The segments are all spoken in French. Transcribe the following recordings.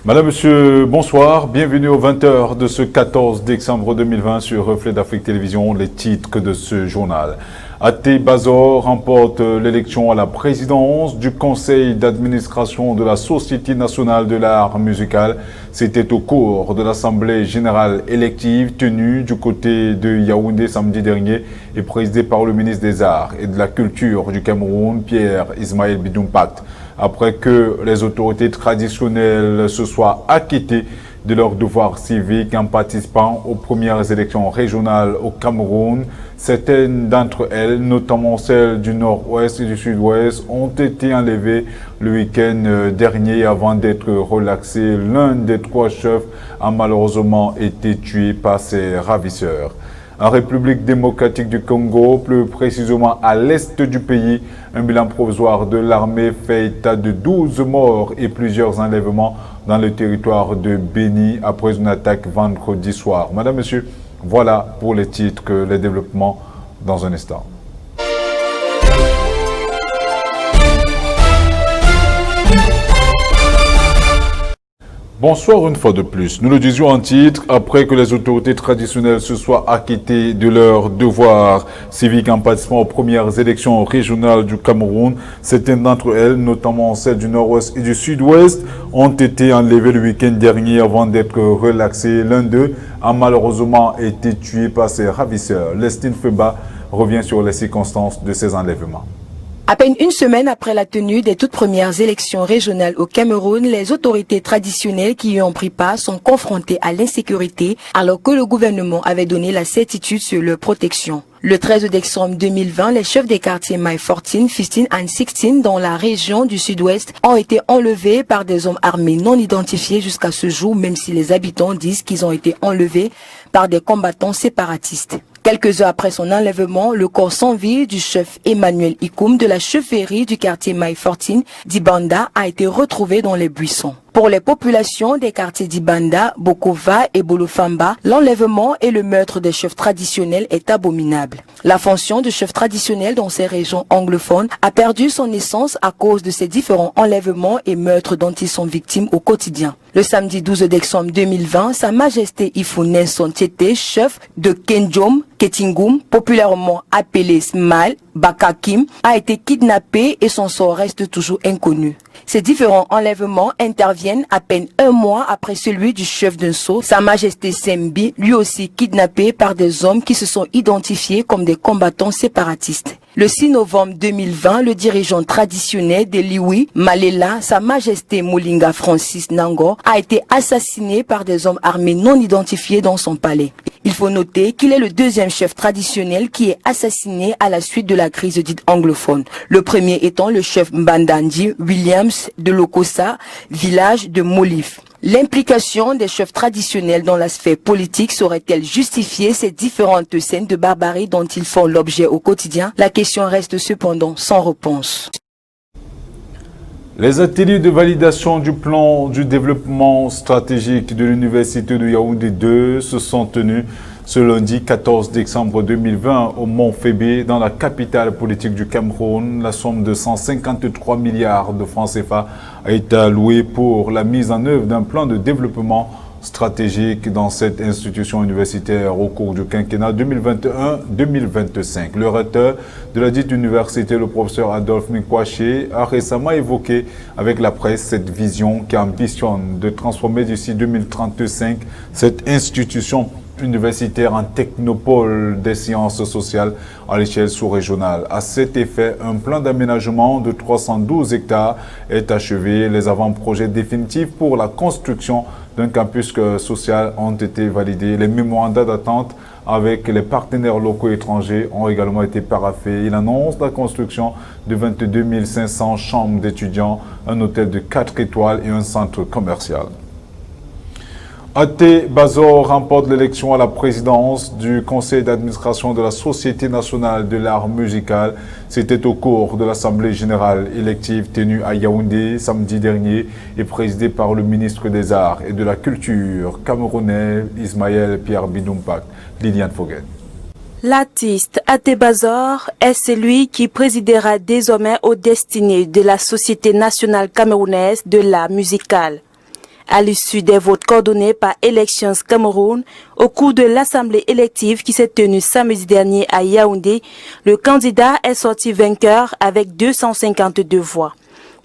Madame, Monsieur, bonsoir. Bienvenue aux 20h de ce 14 décembre 2020 sur Reflet d'Afrique Télévision. Les titres de ce journal. Até Bazor remporte l'élection à la présidence du conseil d'administration de la Société nationale de l'art musical. C'était au cours de l'Assemblée générale élective tenue du côté de Yaoundé samedi dernier et présidée par le ministre des Arts et de la Culture du Cameroun, Pierre Ismaël Bidoumpact. Après que les autorités traditionnelles se soient acquittées de leurs devoirs civiques en participant aux premières élections régionales au Cameroun, certaines d'entre elles, notamment celles du nord-ouest et du sud-ouest, ont été enlevées le week-end dernier avant d'être relaxées. L'un des trois chefs a malheureusement été tué par ses ravisseurs. En République démocratique du Congo, plus précisément à l'est du pays, un bilan provisoire de l'armée fait état de 12 morts et plusieurs enlèvements dans le territoire de Béni après une attaque vendredi soir. Madame, Monsieur, voilà pour les titres, les développements dans un instant. Bonsoir une fois de plus. Nous le disions en titre, après que les autorités traditionnelles se soient acquittées de leurs devoirs civiques en participant aux premières élections régionales du Cameroun, certaines d'entre elles, notamment celles du nord-ouest et du sud-ouest, ont été enlevées le week-end dernier avant d'être relaxées. L'un d'eux a malheureusement été tué par ses ravisseurs. Lestine Feba revient sur les circonstances de ces enlèvements. À peine une semaine après la tenue des toutes premières élections régionales au Cameroun, les autorités traditionnelles qui y ont pris part sont confrontées à l'insécurité alors que le gouvernement avait donné la certitude sur leur protection. Le 13 décembre 2020, les chefs des quartiers My 14, 15 and 16 dans la région du sud-ouest ont été enlevés par des hommes armés non identifiés jusqu'à ce jour, même si les habitants disent qu'ils ont été enlevés par des combattants séparatistes. Quelques heures après son enlèvement, le corps sans vie du chef Emmanuel Ikoum de la chefferie du quartier My 14 d'Ibanda a été retrouvé dans les buissons. Pour les populations des quartiers d'Ibanda, Bokova et Bolofamba, l'enlèvement et le meurtre des chefs traditionnels est abominable. La fonction de chef traditionnel dans ces régions anglophones a perdu son essence à cause de ces différents enlèvements et meurtres dont ils sont victimes au quotidien. Le samedi 12 décembre 2020, Sa Majesté Ifou Nelson Tete, chef de Kenjom, Ketingum, populairement appelé Smal Bakakim, a été kidnappé et son sort reste toujours inconnu. Ces différents enlèvements interviennent à peine un mois après celui du chef d'un sceau, Sa Majesté Sembi, lui aussi kidnappé par des hommes qui se sont identifiés comme des combattants séparatistes. Le 6 novembre 2020, le dirigeant traditionnel de Liwi, Malela, Sa Majesté Molinga Francis Nangor, a été assassiné par des hommes armés non identifiés dans son palais. Il faut noter qu'il est le deuxième chef traditionnel qui est assassiné à la suite de la crise dite anglophone. Le premier étant le chef Mbandandi Williams de Lokossa, village de Molif. L'implication des chefs traditionnels dans la sphère politique saurait-elle justifier ces différentes scènes de barbarie dont ils font l'objet au quotidien? La question reste cependant sans réponse. Les ateliers de validation du plan du développement stratégique de l'Université de Yaoundé 2 se sont tenus ce lundi 14 décembre 2020 au Mont Fébé, dans la capitale politique du Cameroun. La somme de 153 milliards de francs CFA a été allouée pour la mise en œuvre d'un plan de développement stratégique dans cette institution universitaire au cours du quinquennat 2021-2025. Le recteur de la dite université, le professeur Adolphe Mikwaché, a récemment évoqué avec la presse cette vision qui ambitionne de transformer d'ici 2035 cette institution universitaire en technopole des sciences sociales à l'échelle sous-régionale. À cet effet, un plan d'aménagement de 312 hectares est achevé. Les avant-projets définitifs pour la construction d'un campus social ont été validés. Les mémorandums d'attente avec les partenaires locaux et étrangers ont également été paraphés. Il annonce la construction de 22 500 chambres d'étudiants, un hôtel de 4 étoiles et un centre commercial. Até Bazor remporte l'élection à la présidence du conseil d'administration de la Société nationale de l'art musical. C'était au cours de l'Assemblée générale élective tenue à Yaoundé samedi dernier et présidée par le ministre des Arts et de la Culture camerounais Ismaël Pierre Bidoumpact. Liliane Foguen. L'artiste Até Bazor est celui qui présidera désormais aux destinées de la Société nationale camerounaise de l'art musical. À l'issue des votes coordonnés par Elections Cameroun, au cours de l'assemblée élective qui s'est tenue samedi dernier à Yaoundé, le candidat est sorti vainqueur avec 252 voix.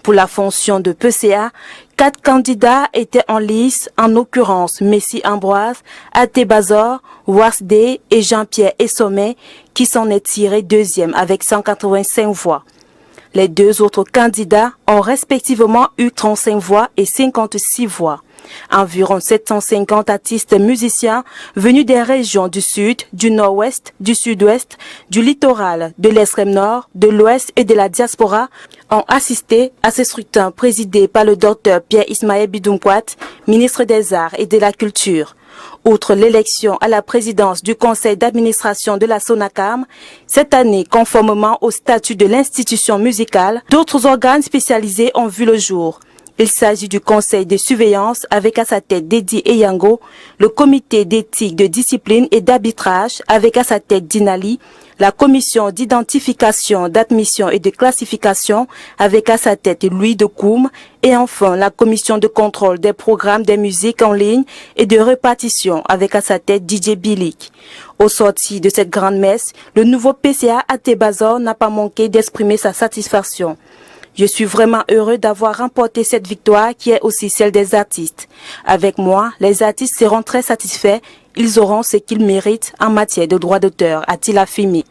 Pour la fonction de PCA, 4 candidats étaient en lice, en l'occurrence Messi Ambroise, Até Bazor, Warsdé et Jean-Pierre Essomé, qui s'en est tiré deuxième avec 185 voix. Les 2 autres candidats ont respectivement eu 35 voix et 56 voix. Environ 750 artistes musiciens venus des régions du sud, du nord-ouest, du sud-ouest, du littoral, de l'extrême nord, de l'ouest et de la diaspora ont assisté à ce scrutin présidé par le docteur Pierre-Ismaël Bidunkwat, ministre des Arts et de la Culture. Outre l'élection à la présidence du conseil d'administration de la SONACAM, cette année, conformément au statut de l'institution musicale, d'autres organes spécialisés ont vu le jour. Il s'agit du conseil de surveillance avec à sa tête Dédi Eyango, le comité d'éthique, de discipline et d'arbitrage avec à sa tête Dinali, la commission d'identification, d'admission et de classification avec à sa tête Louis de Koum et enfin la commission de contrôle des programmes des musiques en ligne et de répartition avec à sa tête DJ Bilik. Au sorti de cette grande messe, le nouveau PCA Até Bazor n'a pas manqué d'exprimer sa satisfaction. Je suis vraiment heureux d'avoir remporté cette victoire qui est aussi celle des artistes. Avec moi, les artistes seront très satisfaits. Ils auront ce qu'ils méritent en matière de droits d'auteur, a-t-il affirmé.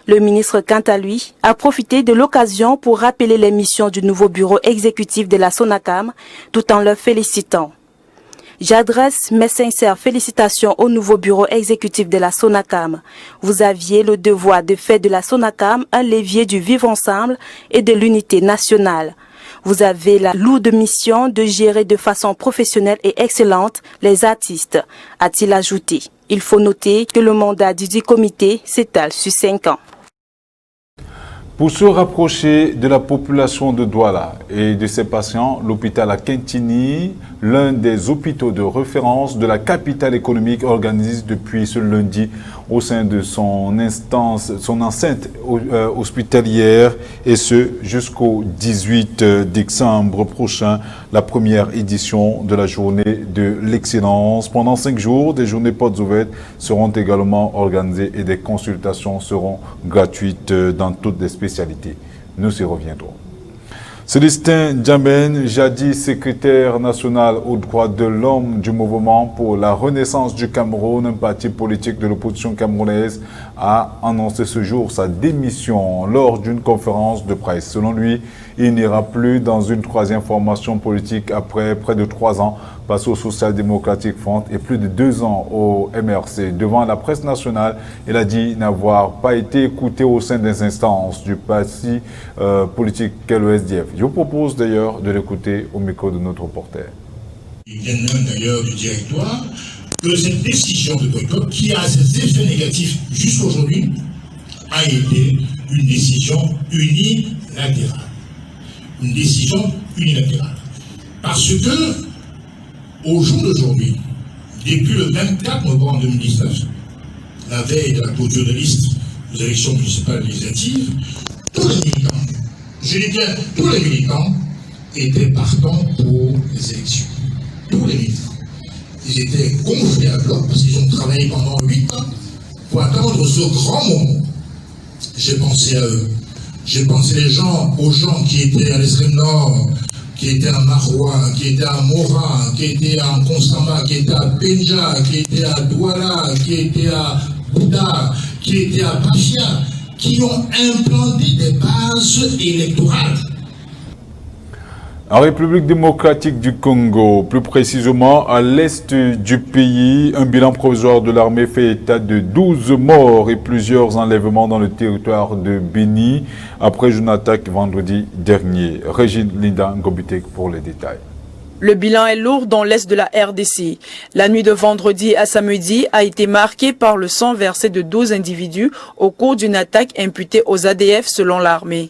Le ministre, quant à lui, a profité de l'occasion pour rappeler les missions du nouveau bureau exécutif de la SONACAM tout en le félicitant. J'adresse mes sincères félicitations au nouveau bureau exécutif de la SONACAM. Vous aviez le devoir de faire de la SONACAM un levier du vivre ensemble et de l'unité nationale. Vous avez la lourde mission de gérer de façon professionnelle et excellente les artistes, a-t-il ajouté. Il faut noter que le mandat du comité s'étale sur 5 ans. Pour se rapprocher de la population de Douala et de ses patients, l'hôpital à Kentini, l'un des hôpitaux de référence de la capitale économique, organise depuis ce lundi au sein de son enceinte hospitalière et ce jusqu'au 18 décembre prochain, la première édition de la journée de l'excellence. Pendant 5 jours, des journées portes ouvertes seront également organisées et des consultations seront gratuites dans toutes les spécialités. Nous y reviendrons. Célestin Djamen, jadis secrétaire national aux droits de l'homme du mouvement pour la renaissance du Cameroun, un parti politique de l'opposition camerounaise, a annoncé ce jour sa démission lors d'une conférence de presse. Selon lui, il n'ira plus dans une 3e formation politique après près de 3 ans passé au Social Democratic Front et plus de 2 ans au MRC. Devant la presse nationale, il a dit n'avoir pas été écouté au sein des instances du parti politique qu'est le SDF. Je vous propose d'ailleurs de l'écouter au micro de notre reporter. Il vient même d'ailleurs du directoire que cette décision de boycott, qui a ses effets négatifs jusqu'aujourd'hui, a été une décision unilatérale. Une décision unilatérale. Parce que, au jour d'aujourd'hui, depuis le 24 novembre 2019, la veille de la clôture de liste aux élections municipales législatives, tous les militants, je dis bien tous les militants, étaient partants pour les élections. Tous les militants. Ils étaient gonflés à bloc parce qu'ils ont travaillé pendant 8 ans pour attendre ce grand moment. J'ai pensé à eux. J'ai pensé aux gens qui étaient à l'extrême nord, qui étaient à Maroua, qui étaient à Mora, qui étaient à Constama, qui étaient à Benja, qui étaient à Douala, qui étaient à Bouddha, qui étaient à Bafia, qui ont implanté des bases électorales. En République démocratique du Congo, plus précisément à l'est du pays, un bilan provisoire de l'armée fait état de 12 morts et plusieurs enlèvements dans le territoire de Béni après une attaque vendredi dernier. Régine Linda Ngobitek pour les détails. Le bilan est lourd dans l'est de la RDC. La nuit de vendredi à samedi a été marquée par le sang versé de 12 individus au cours d'une attaque imputée aux ADF selon l'armée.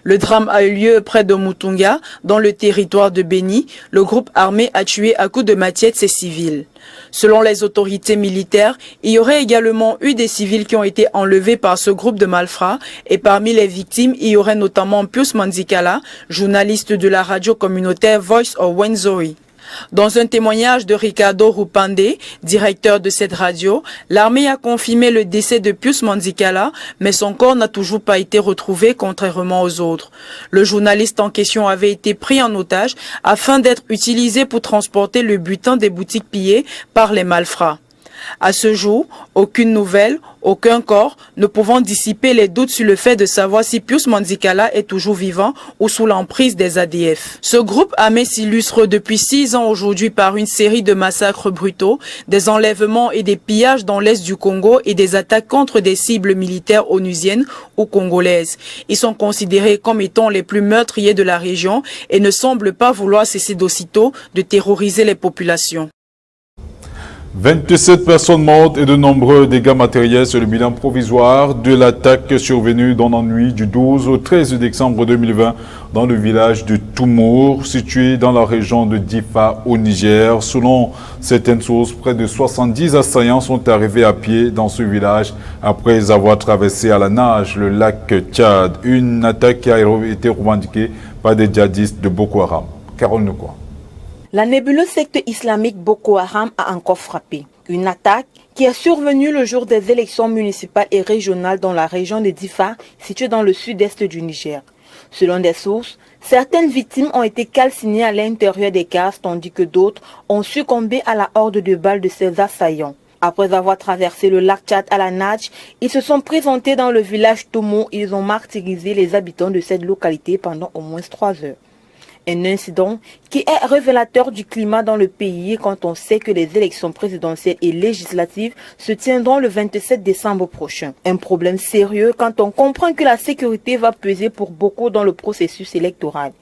Le drame a eu lieu près de Mutunga, dans le territoire de Béni. Le groupe armé a tué à coups de machette ses civils. Selon les autorités militaires, il y aurait également eu des civils qui ont été enlevés par ce groupe de malfrats et parmi les victimes, il y aurait notamment Pius Manzikala, journaliste de la radio communautaire Voice of Wenzori. Dans un témoignage de Ricardo Rupande, directeur de cette radio, l'armée a confirmé le décès de Pius Manzikala, mais son corps n'a toujours pas été retrouvé contrairement aux autres. Le journaliste en question avait été pris en otage afin d'être utilisé pour transporter le butin des boutiques pillées par les malfrats. À ce jour, aucune nouvelle, aucun corps ne pouvant dissiper les doutes sur le fait de savoir si Pius Manzikala est toujours vivant ou sous l'emprise des ADF. Ce groupe armé s'illustre depuis 6 ans aujourd'hui par une série de massacres brutaux, des enlèvements et des pillages dans l'est du Congo et des attaques contre des cibles militaires onusiennes ou congolaises. Ils sont considérés comme étant les plus meurtriers de la région et ne semblent pas vouloir cesser d'aussitôt de terroriser les populations. 27 personnes mortes et de nombreux dégâts matériels sur le bilan provisoire de l'attaque survenue dans la nuit du 12 au 13 décembre 2020 dans le village de Toumour, situé dans la région de Difa au Niger. Selon certaines sources, près de 70 assaillants sont arrivés à pied dans ce village après avoir traversé à la nage le lac Tchad. Une attaque qui a été revendiquée par des djihadistes de Boko Haram. Carole Nekwa. La nébuleuse secte islamique Boko Haram a encore frappé. Une attaque qui est survenue le jour des élections municipales et régionales dans la région de Difa, située dans le sud-est du Niger. Selon des sources, certaines victimes ont été calcinées à l'intérieur des cases, tandis que d'autres ont succombé à la horde de balles de ces assaillants. Après avoir traversé le lac Tchad à la nage, ils se sont présentés dans le village Toumour. Ils ont martyrisé les habitants de cette localité pendant au moins 3 heures. Un incident qui est révélateur du climat dans le pays quand on sait que les élections présidentielles et législatives se tiendront le 27 décembre prochain. Un problème sérieux quand on comprend que la sécurité va peser pour beaucoup dans le processus électoral.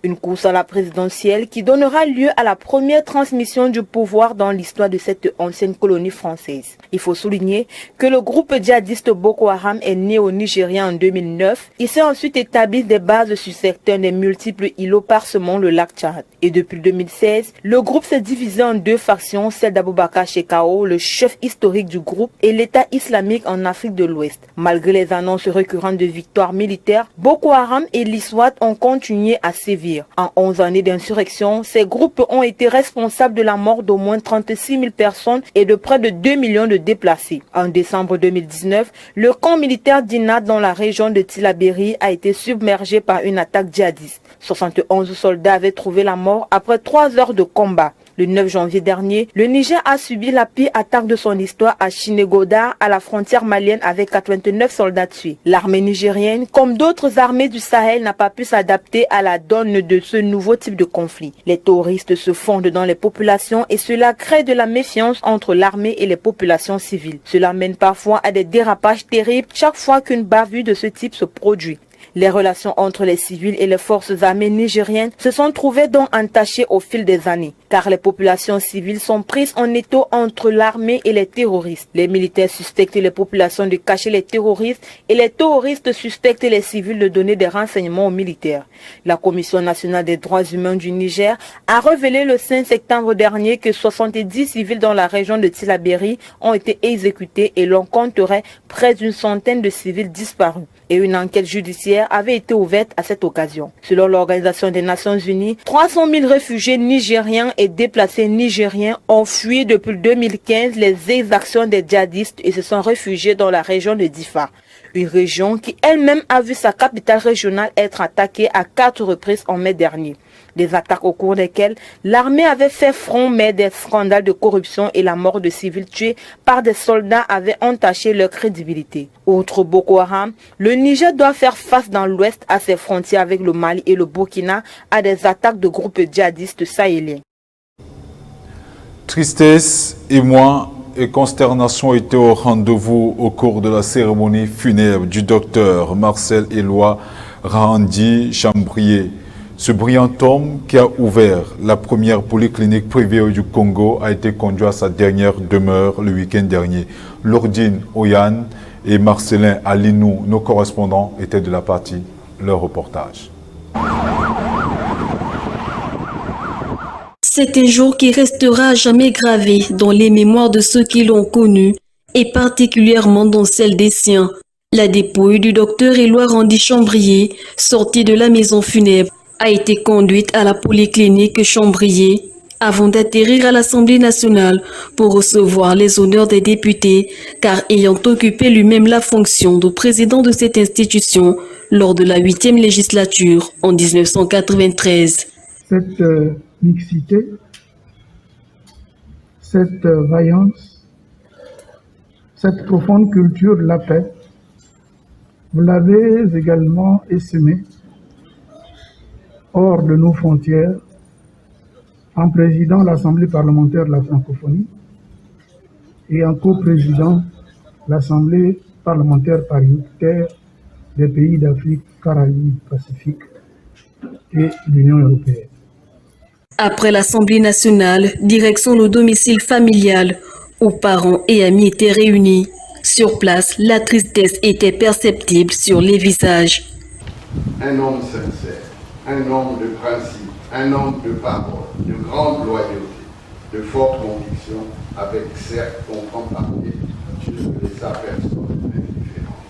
Une course à la présidentielle qui donnera lieu à la première transmission du pouvoir dans l'histoire de cette ancienne colonie française. Il faut souligner que le groupe djihadiste Boko Haram est né au Nigeria en 2009. Il s'est ensuite établi des bases sur certains des multiples îlots parsemant le lac Tchad. Et depuis 2016, le groupe s'est divisé en 2 factions, celle d'Aboubacar Shekau, le chef historique du groupe, et l'État islamique en Afrique de l'Ouest. Malgré les annonces récurrentes de victoires militaires, Boko Haram et l'ISWAT ont continué à sévir. En 11 années d'insurrection, ces groupes ont été responsables de la mort d'au moins 36 000 personnes et de près de 2 millions de déplacés. En décembre 2019, le camp militaire d'Inad dans la région de Tillabéri a été submergé par une attaque djihadiste. 71 soldats avaient trouvé la mort après 3 heures de combat. Le 9 janvier dernier, le Niger a subi la pire attaque de son histoire à Chinégoda, à la frontière malienne, avec 89 soldats tués. L'armée nigérienne, comme d'autres armées du Sahel, n'a pas pu s'adapter à la donne de ce nouveau type de conflit. Les terroristes se fondent dans les populations et cela crée de la méfiance entre l'armée et les populations civiles. Cela mène parfois à des dérapages terribles chaque fois qu'une bavure de ce type se produit. Les relations entre les civils et les forces armées nigériennes se sont trouvées donc entachées au fil des années, car les populations civiles sont prises en étau entre l'armée et les terroristes. Les militaires suspectent les populations de cacher les terroristes et les terroristes suspectent les civils de donner des renseignements aux militaires. La Commission nationale des droits humains du Niger a révélé le 5 septembre dernier que 70 civils dans la région de Tillabéri ont été exécutés et l'on compterait près d'une centaine de civils disparus. Et une enquête judiciaire avait été ouverte à cette occasion. Selon l'Organisation des Nations Unies, 300 000 réfugiés nigériens et déplacés nigériens ont fui depuis 2015 les exactions des djihadistes et se sont réfugiés dans la région de Difa. Une région qui elle-même a vu sa capitale régionale être attaquée à 4 reprises en mai dernier. Des attaques au cours desquelles l'armée avait fait front, mais des scandales de corruption et la mort de civils tués par des soldats avaient entaché leur crédibilité. Outre Boko Haram, le Niger doit faire face dans l'ouest à ses frontières avec le Mali et le Burkina à des attaques de groupes djihadistes sahéliens. Tristesse, émoi et consternation étaient au rendez-vous au cours de la cérémonie funèbre du docteur Marcel Éloi Randi Chambrier. Ce brillant homme qui a ouvert la première polyclinique privée du Congo a été conduit à sa dernière demeure le week-end dernier. Lourdine Oyan et Marcelin Alinou, nos correspondants, étaient de la partie. Leur reportage. C'est un jour qui restera à jamais gravé dans les mémoires de ceux qui l'ont connu et particulièrement dans celles des siens. La dépouille du docteur Éloi Randi Chambrier, sorti de la maison funèbre, a été conduite à la polyclinique Chambrier avant d'atterrir à l'Assemblée nationale pour recevoir les honneurs des députés, car ayant occupé lui-même la fonction de président de cette institution lors de la 8e législature en 1993. Cette mixité, cette vaillance, cette profonde culture de la paix, vous l'avez également essaimée hors de nos frontières en présidant l'Assemblée parlementaire de la francophonie et en co-présidant l'Assemblée parlementaire paritaire des pays d'Afrique, Caraïbes, Pacifique et l'Union européenne. Après l'Assemblée nationale, direction le domicile familial où parents et amis étaient réunis. Sur place, la tristesse était perceptible sur les visages. Un homme sincère, un homme de principe, un homme de parole, de grande loyauté, de forte conviction, avec certes contrepartie sur les personnes indifférentes.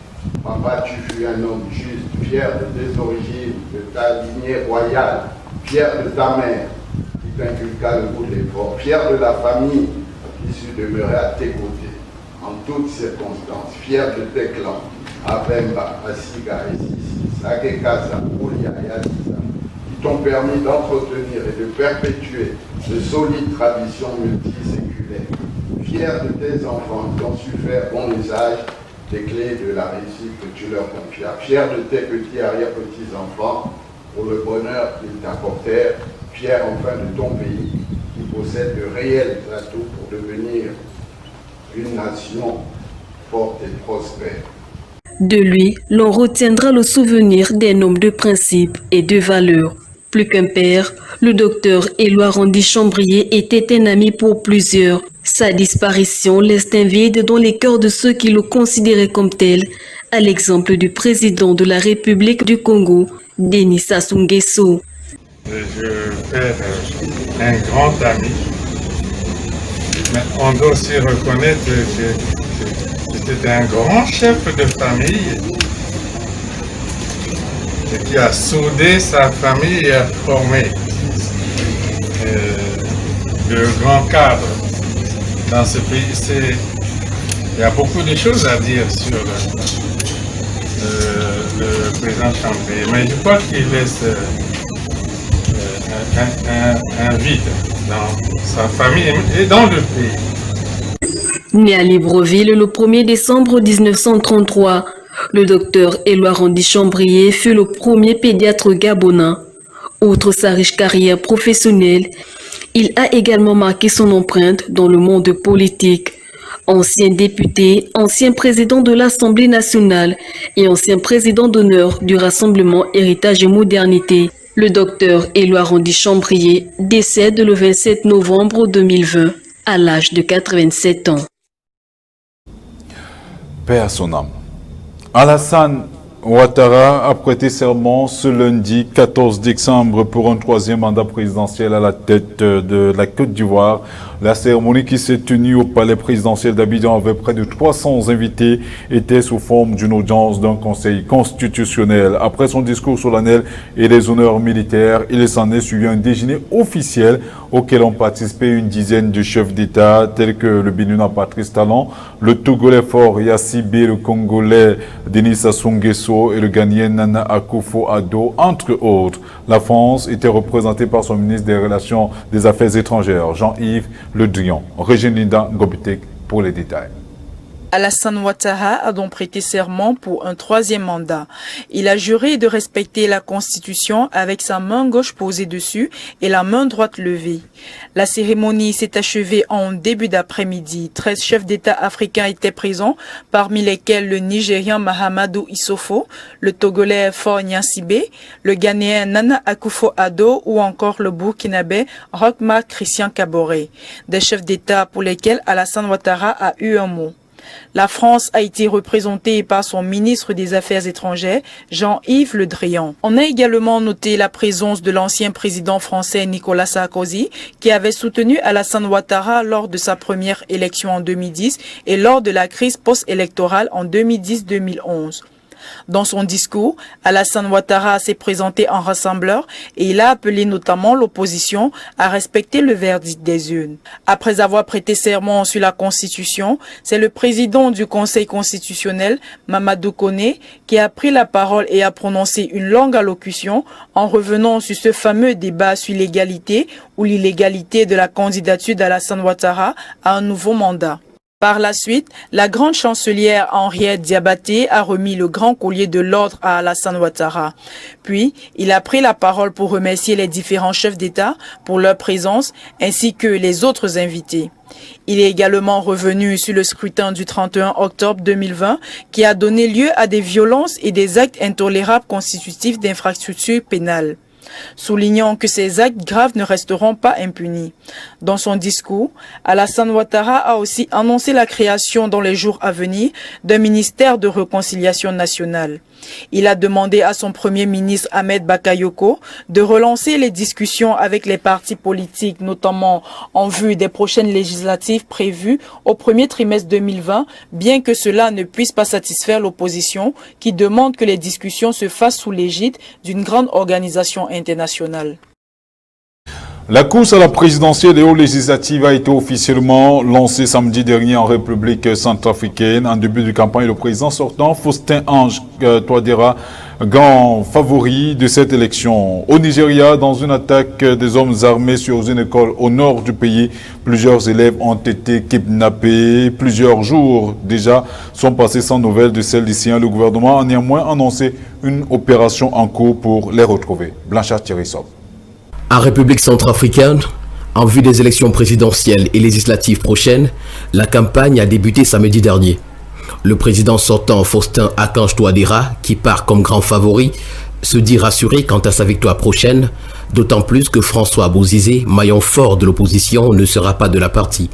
Papa, tu fus un homme juste, fier de tes origines, de ta lignée royale, fier de ta mère, qui t'inculqua le goût de l'effort, fier de la famille qui sut demeurer à tes côtés, en toutes circonstances, fier de tes clans, Abemba, Asiga et Sissi, Sakekasa, Oulia et Aziza, qui t'ont permis d'entretenir et de perpétuer de solides traditions multiséculaires. Fier de tes enfants qui ont su faire bon usage des clés de la réussite que tu leur confias. Fier de tes petits arrière-petits-enfants pour le bonheur qu'ils t'apportèrent. Fier enfin de ton pays qui possède de réels atouts pour devenir une nation forte et prospère. De lui, l'on retiendra le souvenir d'un homme de principes et de valeurs. Plus qu'un père, le docteur Éloi Randy-Chambrier était un ami pour plusieurs. Sa disparition laisse un vide dans les cœurs de ceux qui le considéraient comme tel, à l'exemple du président de la République du Congo, Denis Sassou Nguesso. Je perds un grand ami, mais on doit aussi reconnaître que c'était un grand chef de famille et qui a soudé sa famille et a formé de grands cadres dans ce pays. Il y a beaucoup de choses à dire sur le président Chambrier, mais je crois qu'il laisse un vide dans sa famille et dans le pays. Né à Libreville le 1er décembre 1933, le docteur Éloi Randy-Chambrier fut le premier pédiatre gabonais. Outre sa riche carrière professionnelle, il a également marqué son empreinte dans le monde politique. Ancien député, ancien président de l'Assemblée nationale et ancien président d'honneur du Rassemblement Héritage et Modernité, le docteur Éloi Randy-Chambrier décède le 27 novembre 2020 à l'âge de 87 ans. Paix à son âme. Alassane Ouattara a prêté serment ce lundi 14 décembre pour un troisième mandat présidentiel à la tête de la Côte d'Ivoire. La cérémonie qui s'est tenue au palais présidentiel d'Abidjan avec près de 300 invités était sous forme d'une audience d'un conseil constitutionnel. Après son discours solennel et les honneurs militaires, il s'en est suivi un déjeuner officiel auquel ont participé une dizaine de chefs d'État tels que le Béninois Patrice Talon, le Togolais Faure Yassibé, le Congolais Denis Sassou Nguesso et le Ghanéen Nana Akufo-Addo, entre autres. La France était représentée par son ministre des Relations des Affaires étrangères, Jean-Yves Le Drian. Régine Linda Ngobitek pour les détails. Alassane Ouattara a donc prêté serment pour un troisième mandat. Il a juré de respecter la Constitution avec sa main gauche posée dessus et la main droite levée. La cérémonie s'est achevée en début d'après-midi. 13 chefs d'État africains étaient présents, parmi lesquels le Nigérian Mahamadou Issoufou, le Togolais Faure Gnassibé, le Ghanéen Nana Akufo-Addo ou encore le Burkinabé Roch-Marc Christian Kaboré. Des chefs d'État pour lesquels Alassane Ouattara a eu un mot. La France a été représentée par son ministre des Affaires étrangères, Jean-Yves Le Drian. On a également noté la présence de l'ancien président français Nicolas Sarkozy, qui avait soutenu Alassane Ouattara lors de sa première élection en 2010 et lors de la crise post-électorale en 2010-2011. Dans son discours, Alassane Ouattara s'est présenté en rassembleur et il a appelé notamment l'opposition à respecter le verdict des urnes. Après avoir prêté serment sur la Constitution, c'est le président du Conseil constitutionnel, Mamadou Koné, qui a pris la parole et a prononcé une longue allocution en revenant sur ce fameux débat sur l'égalité ou l'illégalité de la candidature d'Alassane Ouattara à un nouveau mandat. Par la suite, la grande chancelière Henriette Diabaté a remis le grand collier de l'ordre à Alassane Ouattara. Puis, il a pris la parole pour remercier les différents chefs d'État pour leur présence ainsi que les autres invités. Il est également revenu sur le scrutin du 31 octobre 2020 qui a donné lieu à des violences et des actes intolérables constitutifs d'infrastructures pénales, soulignant que ces actes graves ne resteront pas impunis. Dans son discours, Alassane Ouattara a aussi annoncé la création dans les jours à venir d'un ministère de réconciliation nationale. Il a demandé à son premier ministre Ahmed Bakayoko de relancer les discussions avec les partis politiques, notamment en vue des prochaines législatives prévues au premier trimestre 2020, bien que cela ne puisse pas satisfaire l'opposition qui demande que les discussions se fassent sous l'égide d'une grande organisation internationale. La course à la présidentielle et aux législatives a été officiellement lancée samedi dernier en République centrafricaine. En début de campagne, le président sortant, Faustin Ange Touadéra, grand favori de cette élection. Au Nigeria, dans une attaque des hommes armés sur une école au nord du pays, plusieurs élèves ont été kidnappés. Plusieurs jours déjà sont passés sans nouvelles de ces lycéens. Le gouvernement a néanmoins annoncé une opération en cours pour les retrouver. Blanchard Thierry-Sob. En République centrafricaine, en vue des élections présidentielles et législatives prochaines, la campagne a débuté samedi dernier. Le président sortant Faustin Archange Touadéra, qui part comme grand favori, se dit rassuré quant à sa victoire prochaine, d'autant plus que François Bozizé, maillon fort de l'opposition, ne sera pas de la partie.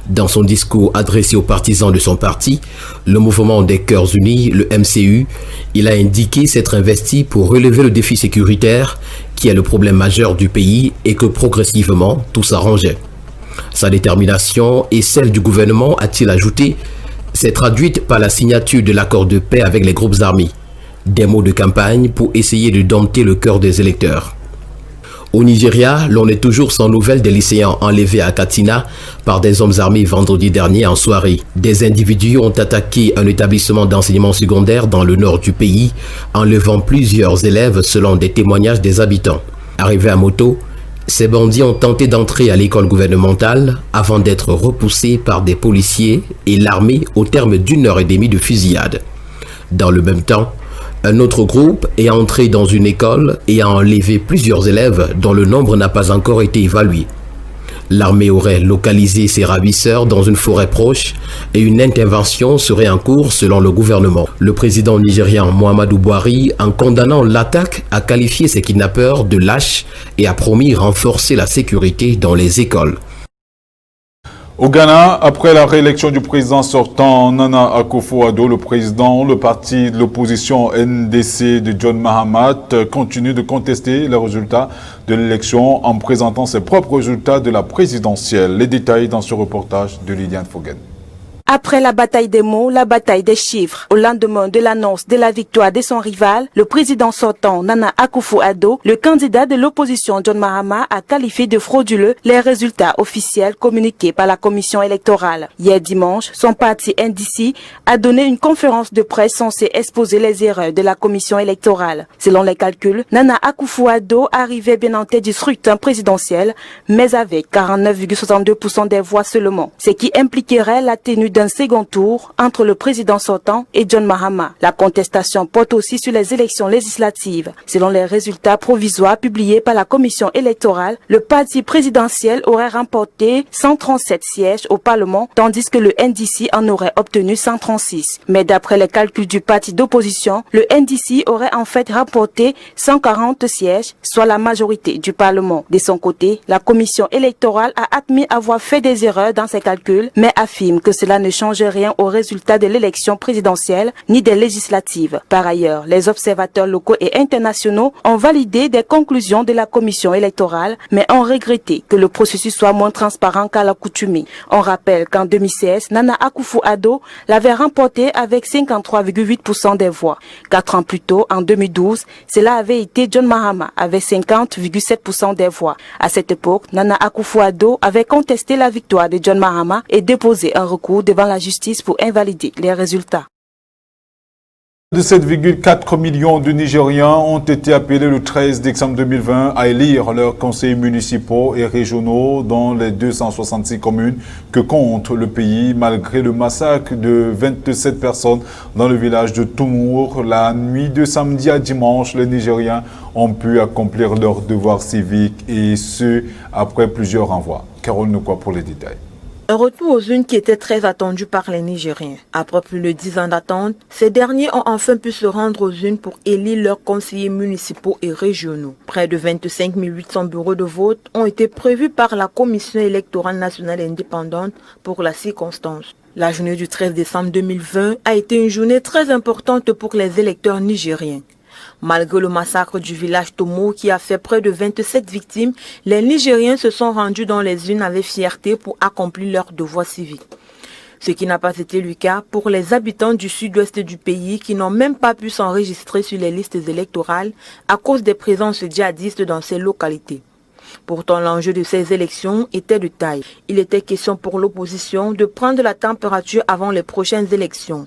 Dans son discours adressé aux partisans de son parti, le mouvement des Cœurs Unis, le MCU, il a indiqué s'être investi pour relever le défi sécuritaire qui est le problème majeur du pays et que progressivement tout s'arrangeait. Sa détermination et celle du gouvernement, a-t-il ajouté, s'est traduite par la signature de l'accord de paix avec les groupes armés. Des mots de campagne pour essayer de dompter le cœur des électeurs. Au Nigeria, l'on est toujours sans nouvelles des lycéens enlevés à Katsina par des hommes armés vendredi dernier en soirée. Des individus ont attaqué un établissement d'enseignement secondaire dans le nord du pays, enlevant plusieurs élèves selon des témoignages des habitants. Arrivés à moto, ces bandits ont tenté d'entrer à l'école gouvernementale avant d'être repoussés par des policiers et l'armée au terme d'1 heure et demie de fusillade. Dans le même temps, un autre groupe est entré dans une école et a enlevé plusieurs élèves dont le nombre n'a pas encore été évalué. L'armée aurait localisé ces ravisseurs dans une forêt proche et une intervention serait en cours selon le gouvernement. Le président nigérian Muhammadu Buhari, en condamnant l'attaque, a qualifié ces kidnappeurs de lâches et a promis renforcer la sécurité dans les écoles. Au Ghana, après la réélection du président sortant Nana Akufo-Addo, le parti de l'opposition NDC de John Mahama continue de contester les résultats de l'élection en présentant ses propres résultats de la présidentielle. Les détails dans ce reportage de Lydiane Foggen. Après la bataille des mots, la bataille des chiffres, au lendemain de l'annonce de la victoire de son rival, le président sortant Nana Akufo-Addo, le candidat de l'opposition John Mahama a qualifié de frauduleux les résultats officiels communiqués par la commission électorale. Hier dimanche, son parti NDC a donné une conférence de presse censée exposer les erreurs de la commission électorale. Selon les calculs, Nana Akufo-Addo arrivait bien en tête du scrutin présidentiel, mais avec 49,62% des voix seulement, ce qui impliquerait la tenue d'un second tour entre le président sortant et John Mahama. La contestation porte aussi sur les élections législatives. Selon les résultats provisoires publiés par la commission électorale, le parti présidentiel aurait remporté 137 sièges au Parlement, tandis que le NDC en aurait obtenu 136. Mais d'après les calculs du parti d'opposition, le NDC aurait en fait remporté 140 sièges, soit la majorité du Parlement. De son côté, la commission électorale a admis avoir fait des erreurs dans ses calculs, mais affirme que cela ne ne change rien au résultat de l'élection présidentielle ni des législatives. Par ailleurs, les observateurs locaux et internationaux ont validé des conclusions de la commission électorale, mais ont regretté que le processus soit moins transparent qu'à l'accoutumée. On rappelle qu'en 2016, Nana Akufo-Addo l'avait remporté avec 53,8% des voix. 4 ans plus tôt, en 2012, cela avait été John Mahama avec 50,7% des voix. À cette époque, Nana Akufo-Addo avait contesté la victoire de John Mahama et déposé un recours devant la justice pour invalider les résultats. 7,4 millions de Nigériens ont été appelés le 13 décembre 2020 à élire leurs conseillers municipaux et régionaux dans les 266 communes que compte le pays, malgré le massacre de 27 personnes dans le village de Toumour. La nuit de samedi à dimanche, les Nigériens ont pu accomplir leurs devoirs civiques et ce, après plusieurs renvois. Carole Nokwa pour les détails. Un retour aux urnes qui était très attendu par les Nigériens. Après plus de 10 ans d'attente, ces derniers ont enfin pu se rendre aux urnes pour élire leurs conseillers municipaux et régionaux. Près de 25 800 bureaux de vote ont été prévus par la Commission électorale nationale indépendante pour la circonstance. La journée du 13 décembre 2020 a été une journée très importante pour les électeurs nigériens. Malgré le massacre du village Tomo qui a fait près de 27 victimes, les Nigériens se sont rendus dans les urnes avec fierté pour accomplir leur devoir civique. Ce qui n'a pas été le cas pour les habitants du sud-ouest du pays qui n'ont même pas pu s'enregistrer sur les listes électorales à cause des présences djihadistes dans ces localités. Pourtant, l'enjeu de ces élections était de taille. Il était question pour l'opposition de prendre la température avant les prochaines élections.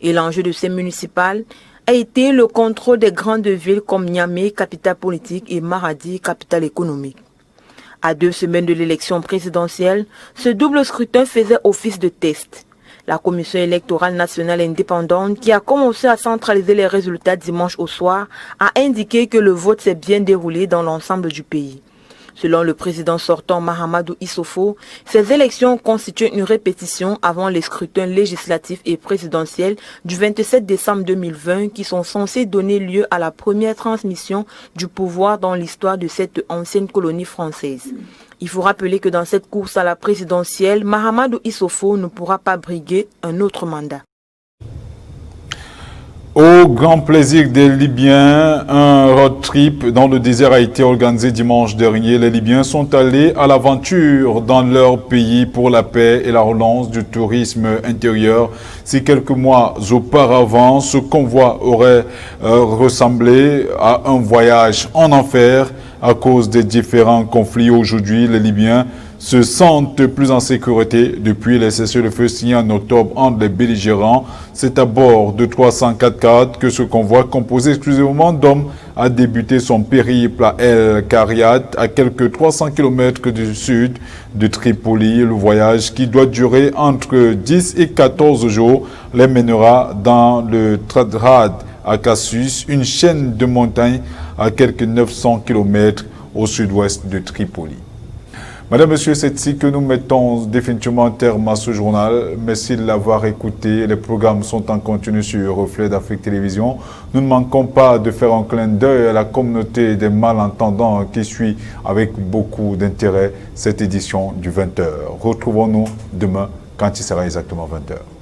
Et l'enjeu de ces municipales a été le contrôle des grandes villes comme Niamey, capitale politique, et Maradi, capitale économique. À 2 semaines de l'élection présidentielle, ce double scrutin faisait office de test. La Commission électorale nationale indépendante, qui a commencé à centraliser les résultats dimanche au soir, a indiqué que le vote s'est bien déroulé dans l'ensemble du pays. Selon le président sortant Mahamadou Issoufou, ces élections constituent une répétition avant les scrutins législatifs et présidentiels du 27 décembre 2020 qui sont censés donner lieu à la première transmission du pouvoir dans l'histoire de cette ancienne colonie française. Il faut rappeler que dans cette course à la présidentielle, Mahamadou Issoufou ne pourra pas briguer un autre mandat. Au grand plaisir des Libyens, un road trip dans le désert a été organisé dimanche dernier. Les Libyens sont allés à l'aventure dans leur pays pour la paix et la relance du tourisme intérieur. Si quelques mois auparavant, ce convoi aurait ressemblé à un voyage en enfer à cause des différents conflits, aujourd'hui, les Libyens se sentent plus en sécurité depuis les cessez-le-feu signés en octobre entre les belligérants. C'est à bord de 304 que ce convoi, composé exclusivement d'hommes, a débuté son périple à El Khariat, à quelques 300 km du sud de Tripoli. Le voyage, qui doit durer entre 10 et 14 jours, les mènera dans le Tradrad à Cassus, une chaîne de montagnes à quelques 900 km au sud-ouest de Tripoli. Madame, Monsieur, c'est ici que nous mettons définitivement un terme à ce journal. Merci de l'avoir écouté. Les programmes sont en continu sur Reflet d'Afrique Télévision. Nous ne manquons pas de faire un clin d'œil à la communauté des malentendants qui suit avec beaucoup d'intérêt cette édition du 20h. Retrouvons-nous demain quand il sera exactement 20h.